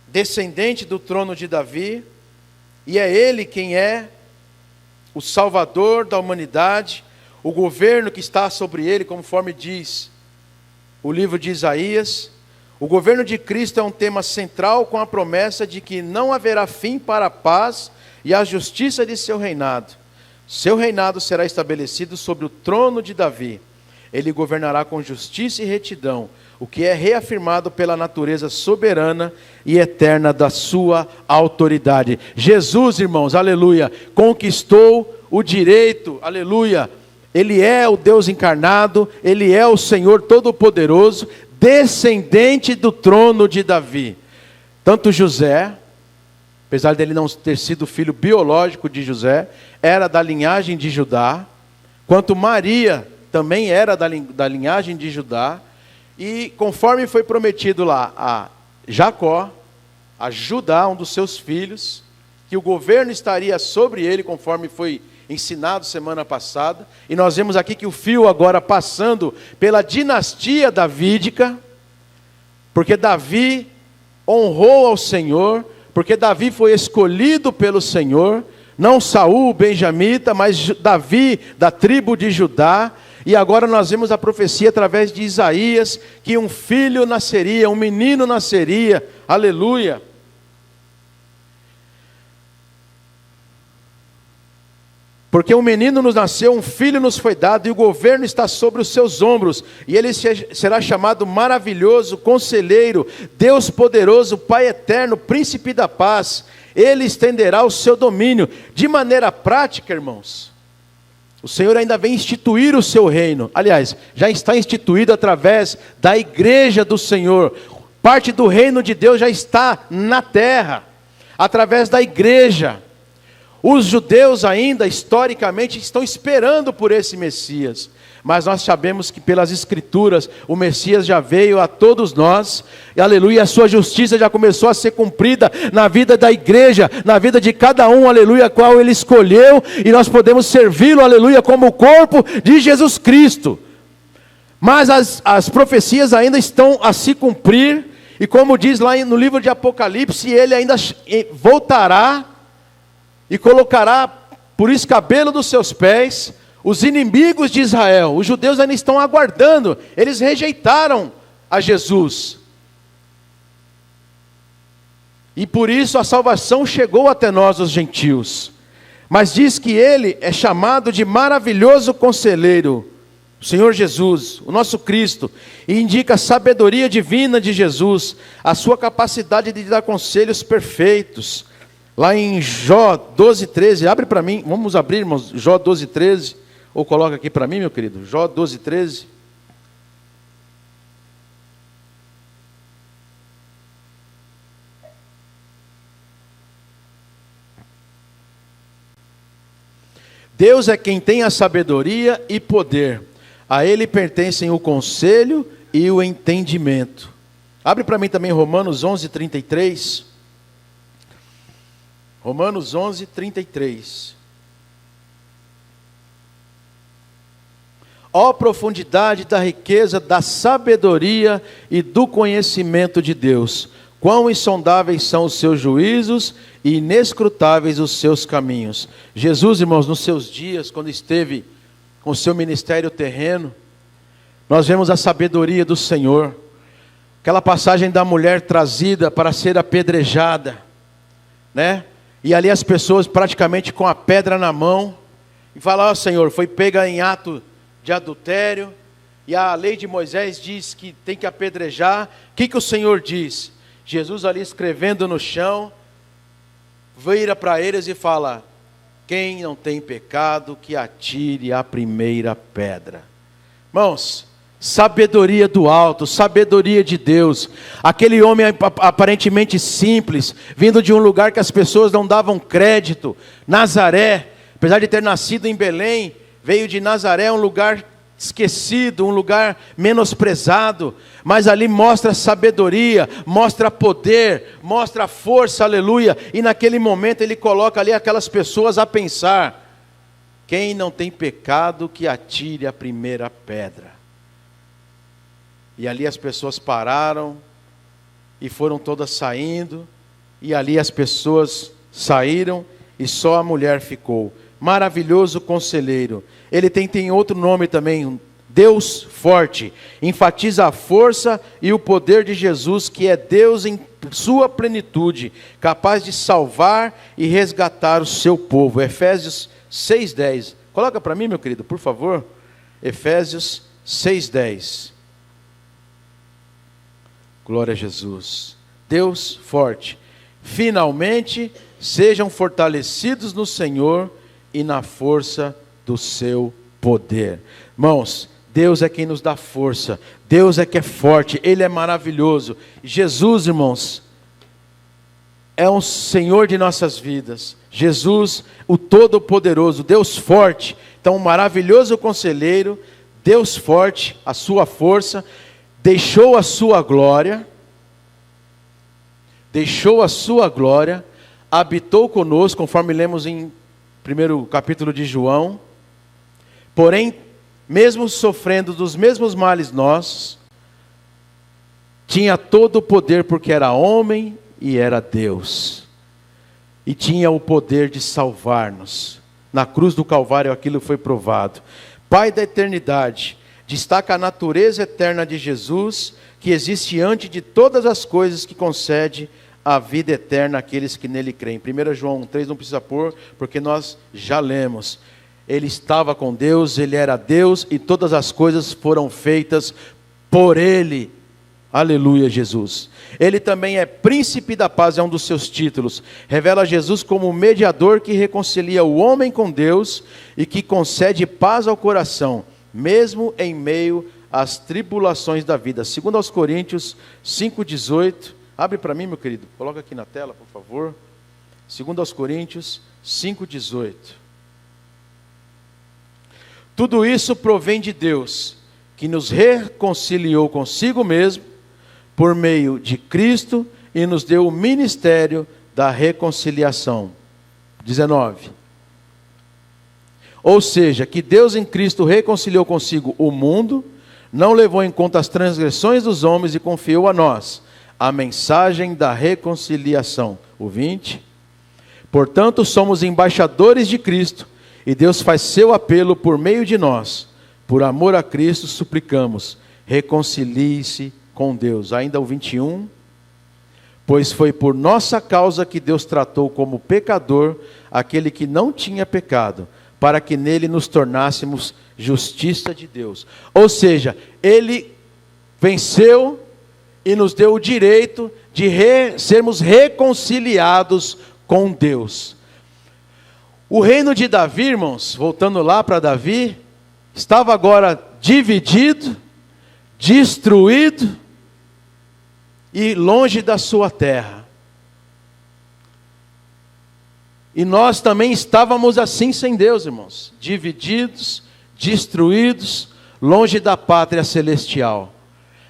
Speaker 1: descendente do trono de Davi, e é ele quem é o Salvador da humanidade, o governo que está sobre ele, conforme diz o livro de Isaías. O governo de Cristo é um tema central, com a promessa de que não haverá fim para a paz e a justiça de seu reinado. Seu reinado será estabelecido sobre o trono de Davi. Ele governará com justiça e retidão, o que é reafirmado pela natureza soberana e eterna da sua autoridade. Jesus, irmãos, aleluia, conquistou o direito, aleluia. Ele é o Deus encarnado, ele é o Senhor Todo-Poderoso, descendente do trono de Davi. Tanto José, apesar dele não ter sido filho biológico de José, era da linhagem de Judá, quanto Maria também era da linhagem de Judá, e conforme foi prometido lá a Jacó, a Judá, um dos seus filhos, que o governo estaria sobre ele, conforme foi ensinado semana passada, e nós vemos aqui que o fio agora passando pela dinastia davídica, porque Davi honrou ao Senhor, porque Davi foi escolhido pelo Senhor, não Saul, benjamita, mas Davi da tribo de Judá. E agora nós vemos a profecia através de Isaías, que um filho nasceria, um menino nasceria, aleluia. Porque um menino nos nasceu, um filho nos foi dado, e o governo está sobre os seus ombros, e ele será chamado maravilhoso, conselheiro, Deus poderoso, Pai eterno, príncipe da paz. Ele estenderá o seu domínio. De maneira prática, irmãos, o Senhor ainda vem instituir o seu reino. Aliás, já está instituído através da igreja do Senhor. Parte do reino de Deus já está na terra, através da igreja. Os judeus ainda, historicamente, estão esperando por esse Messias. Mas nós sabemos que pelas Escrituras, o Messias já veio a todos nós. E aleluia, a sua justiça já começou a ser cumprida na vida da igreja, na vida de cada um, aleluia, qual ele escolheu. E nós podemos servi-lo, aleluia, como o corpo de Jesus Cristo. Mas as profecias ainda estão a se cumprir. E como diz lá no livro de Apocalipse, ele ainda voltará e colocará por escabelo dos seus pés os inimigos de Israel. Os judeus ainda estão aguardando, eles rejeitaram a Jesus. E por isso a salvação chegou até nós, os gentios. Mas diz que ele é chamado de maravilhoso conselheiro, o Senhor Jesus, o nosso Cristo, e indica a sabedoria divina de Jesus, a sua capacidade de dar conselhos perfeitos. Lá em Jó 12:13, abre para mim, vamos abrir, irmãos, Jó 12:13, ou coloca aqui para mim, meu querido, Jó 12:13. Deus é quem tem a sabedoria e poder, a Ele pertencem o conselho e o entendimento. Abre para mim também Romanos 11:33. Romanos 11:33. Ó profundidade da riqueza, da sabedoria e do conhecimento de Deus! Quão insondáveis são os seus juízos e inescrutáveis os seus caminhos. Jesus, irmãos, nos seus dias, quando esteve com o seu ministério terreno, nós vemos a sabedoria do Senhor. Aquela passagem da mulher trazida para ser apedrejada, né? E ali as pessoas praticamente com a pedra na mão, e falam, ó Senhor, foi pega em ato de adultério, e a lei de Moisés diz que tem que apedrejar. O que o Senhor diz? Jesus ali escrevendo no chão, vira para eles e fala, quem não tem pecado, que atire a primeira pedra. Irmãos, sabedoria do alto, sabedoria de Deus. Aquele homem aparentemente simples, vindo de um lugar que as pessoas não davam crédito, Nazaré, apesar de ter nascido em Belém, veio de Nazaré, um lugar esquecido, um lugar menosprezado, mas ali mostra sabedoria, mostra poder, mostra força, aleluia, e naquele momento ele coloca ali aquelas pessoas a pensar: quem não tem pecado que atire a primeira pedra. E ali as pessoas pararam, e foram todas saindo, e ali as pessoas saíram, e só a mulher ficou. Maravilhoso conselheiro. Ele tem outro nome também, Deus forte. Enfatiza a força e o poder de Jesus, que é Deus em sua plenitude, capaz de salvar e resgatar o seu povo. Efésios 6:10. Coloca para mim, meu querido, por favor. Efésios 6:10. Glória a Jesus. Deus forte. Finalmente, sejam fortalecidos no Senhor e na força do seu poder. Irmãos, Deus é quem nos dá força. Deus é que é forte. Ele é maravilhoso. Jesus, irmãos, é um Senhor de nossas vidas. Jesus, o Todo-Poderoso, Deus forte. Então, um maravilhoso conselheiro, Deus forte, a sua força, deixou a sua glória, habitou conosco, conforme lemos em primeiro capítulo de João. Porém, mesmo sofrendo dos mesmos males nossos, tinha todo o poder, porque era homem e era Deus, e tinha o poder de salvar-nos. Na cruz do Calvário aquilo foi provado. Pai da eternidade, destaca a natureza eterna de Jesus, que existe antes de todas as coisas, que concede a vida eterna àqueles que nele creem. 1 João 3 não precisa pôr, porque nós já lemos. Ele estava com Deus, ele era Deus, e todas as coisas foram feitas por ele. Aleluia, Jesus. Ele também é príncipe da paz, é um dos seus títulos. Revela Jesus como mediador que reconcilia o homem com Deus e que concede paz ao coração, mesmo em meio às tribulações da vida. 2 Coríntios 5,18. Abre para mim, meu querido. Coloca aqui na tela, por favor. 2 Coríntios 5,18. Tudo isso provém de Deus, que nos reconciliou consigo mesmo, por meio de Cristo, e nos deu o ministério da reconciliação. 19. Ou seja, que Deus em Cristo reconciliou consigo o mundo, não levou em conta as transgressões dos homens e confiou a nós a mensagem da reconciliação. O 20. Portanto, somos embaixadores de Cristo, e Deus faz seu apelo por meio de nós. Por amor a Cristo, suplicamos, reconcilie-se com Deus. Ainda o 21. Pois foi por nossa causa que Deus tratou como pecador aquele que não tinha pecado, para que nele nos tornássemos justiça de Deus. Ou seja, ele venceu e nos deu o direito de sermos reconciliados com Deus. O reino de Davi, irmãos, voltando lá para Davi, estava agora dividido, destruído e longe da sua terra. E nós também estávamos assim sem Deus, irmãos, divididos, destruídos, longe da pátria celestial.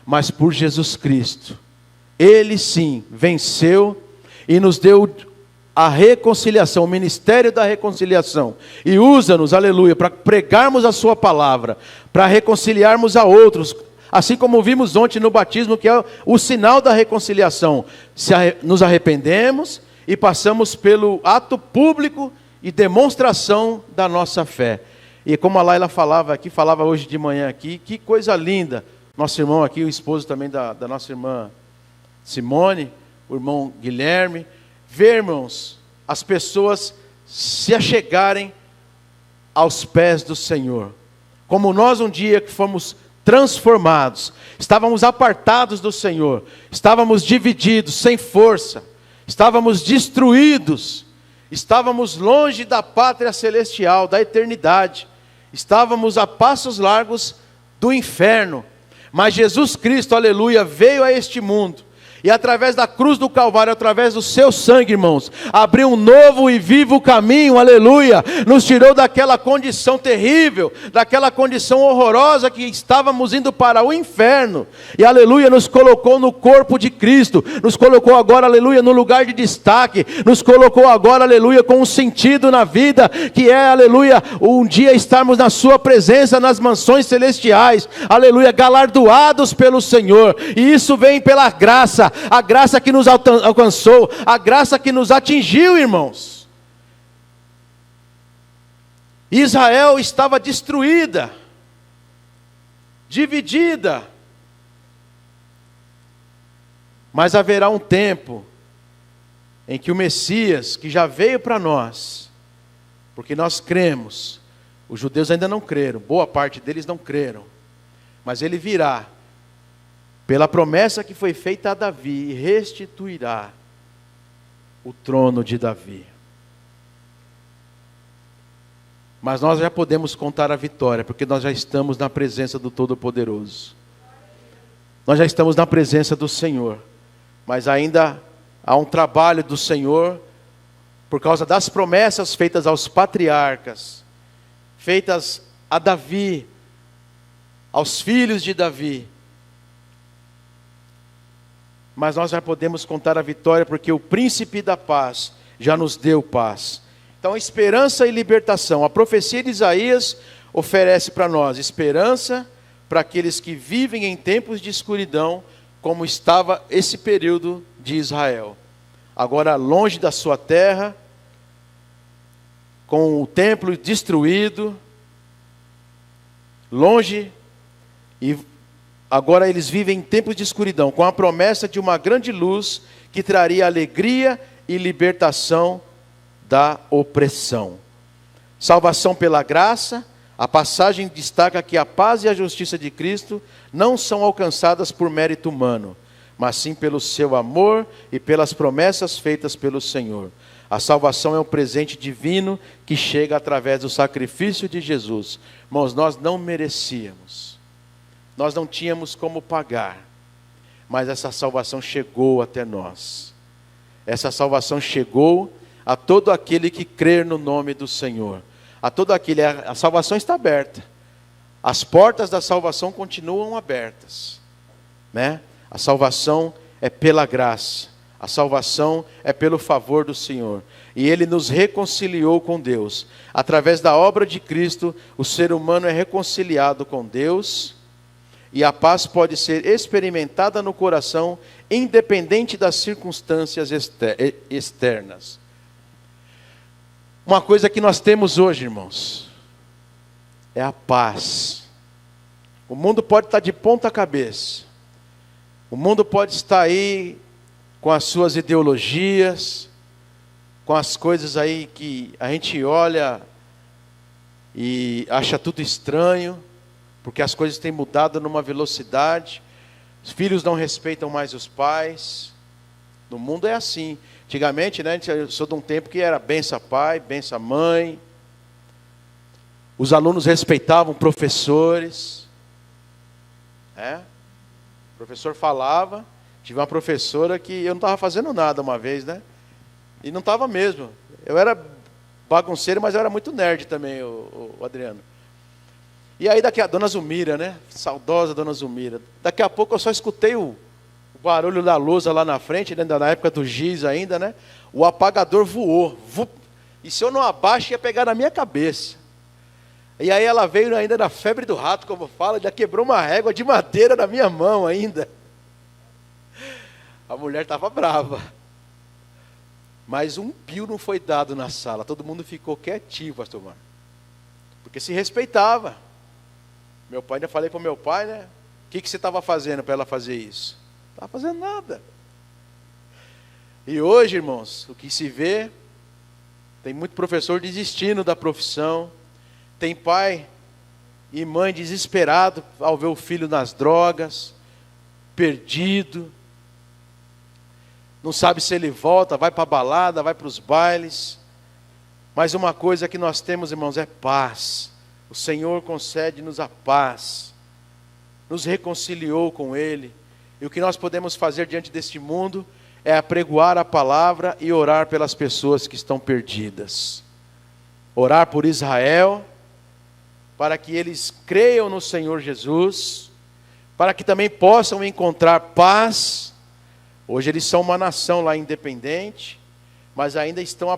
Speaker 1: Mas por Jesus Cristo, Ele sim venceu e nos deu a reconciliação, o ministério da reconciliação. E usa-nos, aleluia, para pregarmos a sua palavra, para reconciliarmos a outros, assim como vimos ontem no batismo, que é o sinal da reconciliação. Nos arrependemos e passamos pelo ato público e demonstração da nossa fé. E como a Laila falava hoje de manhã aqui, que coisa linda. Nosso irmão aqui, o esposo também da nossa irmã Simone, o irmão Guilherme, ver, irmãos, as pessoas se achegarem aos pés do Senhor. Como nós um dia que fomos transformados, estávamos apartados do Senhor, estávamos divididos, sem força, estávamos destruídos, estávamos longe da pátria celestial, da eternidade, estávamos a passos largos do inferno. Mas Jesus Cristo, aleluia, veio a este mundo E através da cruz do Calvário, através do seu sangue, irmãos, abriu um novo e vivo caminho, aleluia. Nos tirou daquela condição terrível, daquela condição horrorosa que estávamos indo para o inferno. E aleluia, nos colocou no corpo de Cristo, nos colocou agora, aleluia, no lugar de destaque, nos colocou agora, aleluia, com um sentido na vida, que é, aleluia, um dia estarmos na sua presença, nas mansões celestiais, aleluia, galardoados pelo Senhor. E isso vem pela graça, a graça que nos alcançou, a graça que nos atingiu, irmãos. Israel estava destruída, dividida, mas haverá um tempo em que o Messias, que já veio para nós, porque nós cremos, os judeus ainda não creram, boa parte deles não creram, mas ele virá, pela promessa que foi feita a Davi, e restituirá o trono de Davi. Mas nós já podemos contar a vitória, porque nós já estamos na presença do Todo-Poderoso. Nós já estamos na presença do Senhor, mas ainda há um trabalho do Senhor, por causa das promessas feitas aos patriarcas, feitas a Davi, aos filhos de Davi. Mas nós já podemos contar a vitória, porque o príncipe da paz já nos deu paz. Então, esperança e libertação. A profecia de Isaías oferece para nós esperança para aqueles que vivem em tempos de escuridão, como estava esse período de Israel. Agora longe da sua terra, com o templo destruído, longe, e agora eles vivem em tempos de escuridão, com a promessa de uma grande luz que traria alegria e libertação da opressão. Salvação pela graça. A passagem destaca que a paz e a justiça de Cristo não são alcançadas por mérito humano, mas sim pelo seu amor e pelas promessas feitas pelo Senhor. A salvação é um presente divino que chega através do sacrifício de Jesus. Irmãos, nós não merecíamos, nós não tínhamos como pagar, mas essa salvação chegou até nós. Essa salvação chegou a todo aquele que crer no nome do Senhor. A todo aquele, a salvação está aberta. As portas da salvação continuam abertas, né? A salvação é pela graça. A salvação é pelo favor do Senhor. E Ele nos reconciliou com Deus. Através da obra de Cristo, o ser humano é reconciliado com Deus. E a paz pode ser experimentada no coração, independente das circunstâncias externas. Uma coisa que nós temos hoje, irmãos, é a paz. O mundo pode estar de ponta cabeça. O mundo pode estar aí com as suas ideologias, com as coisas aí que a gente olha e acha tudo estranho, porque as coisas têm mudado numa velocidade. Os filhos não respeitam mais os pais. No mundo é assim. Antigamente, né, eu sou de um tempo que era bença pai, bença mãe. Os alunos respeitavam professores. O professor falava. Tive uma professora que eu não estava fazendo nada uma vez, né? E não estava mesmo. Eu era bagunceiro, mas eu era muito nerd também, o Adriano. E aí daqui a Dona Zumira, né? Saudosa Dona Zumira. Daqui a pouco eu só escutei o barulho da lousa lá na frente, né? Na época do giz ainda, né? O apagador voou. E se eu não abaixo, ia pegar na minha cabeça. E aí ela veio ainda na febre do rato, como fala, já quebrou uma régua de madeira na minha mão ainda. A mulher estava brava. Mas um pio não foi dado na sala. Todo mundo ficou quietinho, pastor Marcos. Porque se respeitava. Meu pai, ainda falei para o meu pai, né? O que você estava fazendo para ela fazer isso? Não estava fazendo nada. E hoje, irmãos, o que se vê, tem muito professor desistindo da profissão. Tem pai e mãe desesperado ao ver o filho nas drogas, perdido. Não sabe se ele volta, vai para a balada, vai para os bailes. Mas uma coisa que nós temos, irmãos, é paz. O Senhor concede-nos a paz. Nos reconciliou com Ele. E o que nós podemos fazer diante deste mundo é apregoar a palavra e orar pelas pessoas que estão perdidas. Orar por Israel, para que eles creiam no Senhor Jesus, para que também possam encontrar paz. Hoje eles são uma nação lá independente, mas ainda estão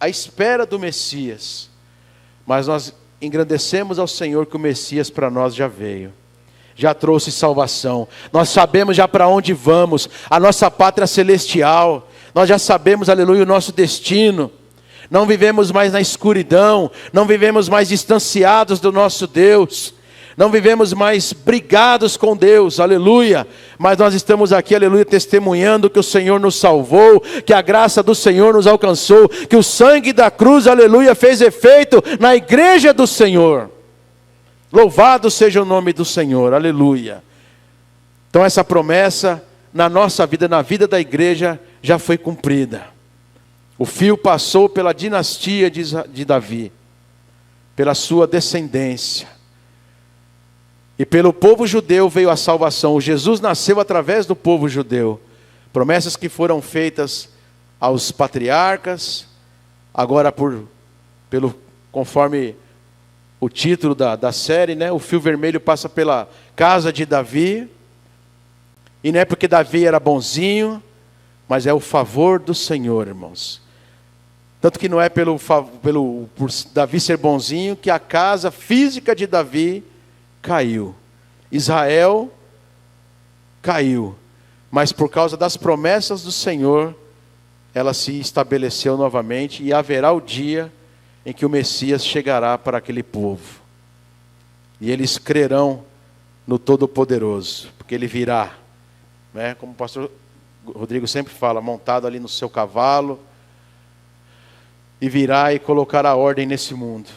Speaker 1: à espera do Messias. Mas nós engrandecemos ao Senhor que o Messias para nós já veio. Já trouxe salvação. Nós sabemos já para onde vamos. A nossa pátria celestial. Nós já sabemos, aleluia, o nosso destino. Não vivemos mais na escuridão. Não vivemos mais distanciados do nosso Deus. Não vivemos mais brigados com Deus, aleluia. Mas nós estamos aqui, aleluia, testemunhando que o Senhor nos salvou, que a graça do Senhor nos alcançou, que o sangue da cruz, aleluia, fez efeito na igreja do Senhor. Louvado seja o nome do Senhor, aleluia. Então essa promessa na nossa vida, na vida da igreja, já foi cumprida. O fio passou pela dinastia de Davi, pela sua descendência. E pelo povo judeu veio a salvação. Jesus nasceu através do povo judeu. Promessas que foram feitas aos patriarcas, agora conforme o título da série, né? O fio vermelho passa pela casa de Davi. E não é porque Davi era bonzinho, mas é o favor do Senhor, irmãos. Tanto que não é por Davi ser bonzinho que a casa física de Davi caiu. Israel caiu. Mas por causa das promessas do Senhor, ela se estabeleceu novamente. E haverá o dia em que o Messias chegará para aquele povo. E eles crerão no Todo-Poderoso, porque Ele virá, né? Como o pastor Rodrigo sempre fala, montado ali no seu cavalo, e virá e colocará ordem nesse mundo,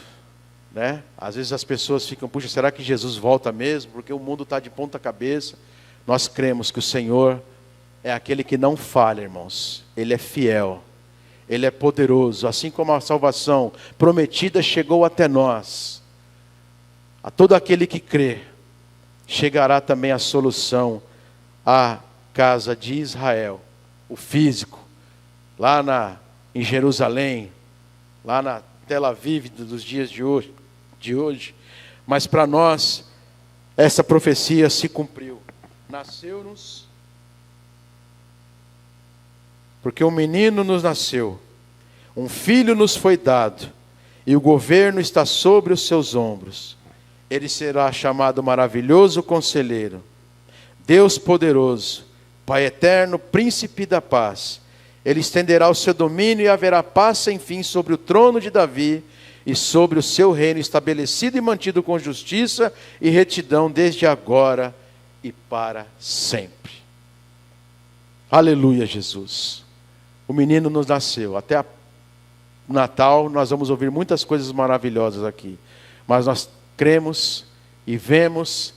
Speaker 1: né? Às vezes as pessoas ficam, puxa, será que Jesus volta mesmo? Porque o mundo está de ponta cabeça. Nós cremos que o Senhor é aquele que não falha, irmãos. Ele é fiel. Ele é poderoso, assim como a salvação prometida chegou até nós. A todo aquele que crê, chegará também a solução à casa de Israel, o físico, lá em Jerusalém, lá na Tel Aviv dos dias de hoje. Mas para nós, essa profecia se cumpriu. Nasceu-nos, porque um menino nos nasceu, um filho nos foi dado, e o governo está sobre os seus ombros. Ele será chamado Maravilhoso Conselheiro, Deus Poderoso, Pai Eterno, Príncipe da Paz. Ele estenderá o seu domínio e haverá paz sem fim sobre o trono de Davi e sobre o seu reino, estabelecido e mantido com justiça e retidão desde agora e para sempre. Aleluia, Jesus. O menino nos nasceu. Até o Natal nós vamos ouvir muitas coisas maravilhosas aqui. Mas nós cremos e vemos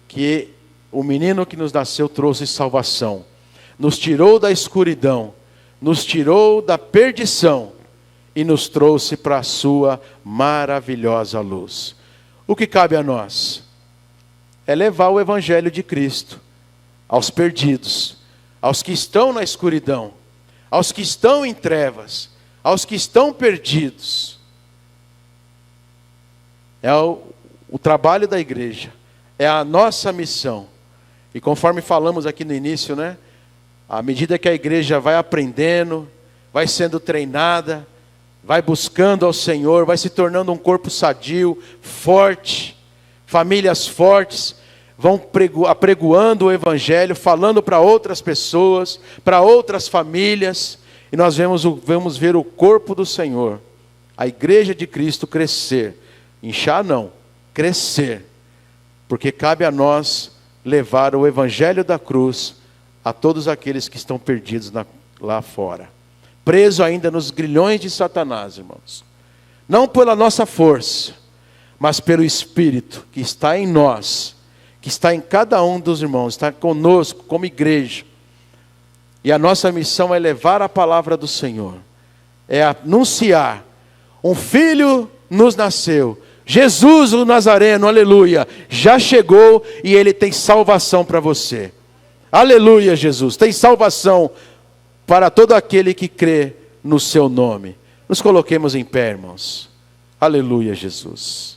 Speaker 1: que o menino que nos nasceu trouxe salvação. Nos tirou da escuridão, nos tirou da perdição e nos trouxe para a sua maravilhosa luz. O que cabe a nós é levar o evangelho de Cristo aos perdidos, aos que estão na escuridão, aos que estão em trevas, aos que estão perdidos. É o trabalho da igreja, é a nossa missão. E conforme falamos aqui no início, né? À medida que a igreja vai aprendendo, vai sendo treinada, vai buscando ao Senhor, vai se tornando um corpo sadio, forte, famílias fortes, vão apregoando o evangelho, falando para outras pessoas, para outras famílias, e nós vamos ver o corpo do Senhor, a igreja de Cristo crescer, inchar não, crescer, porque cabe a nós levar o evangelho da cruz a todos aqueles que estão perdidos lá fora, preso ainda nos grilhões de Satanás, irmãos, não pela nossa força, mas pelo Espírito que está em nós, que está em cada um dos irmãos, está conosco como igreja. E a nossa missão é levar a palavra do Senhor, é anunciar, um filho nos nasceu, Jesus o Nazareno, aleluia, já chegou e Ele tem salvação para você. Aleluia, Jesus. Tem salvação para todo aquele que crê no seu nome. Nos coloquemos em pé, irmãos. Aleluia, Jesus.